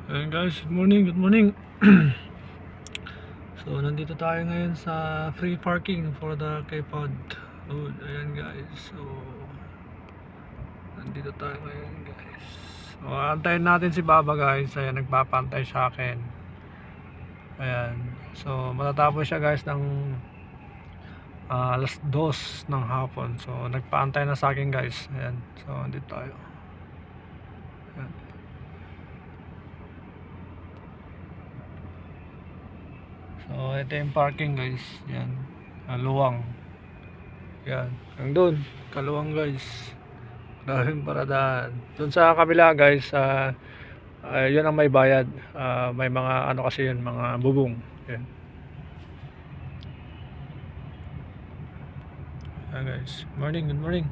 Ayan guys, good morning, good morning. So nandito tayo ngayon sa free parking for the K-Pod Road. Ayan guys, so nandito tayo ngayon guys. So antayin natin si Baba guys. Ayan, nagpapantay sa akin. Ayan, so matatapos siya guys ng alas 2 ng hapon. So nagpaantay na sa akin guys. Ayan, so nandito tayo. Ayan. So ito yung parking guys. Yan, luwang. Yan, hanggang doon kaluwang guys. Daming paradaan. Doon sa kabila guys, yun ang may bayad. May mga ano kasi yun, mga bubong. Yan. Yan guys, morning, good morning.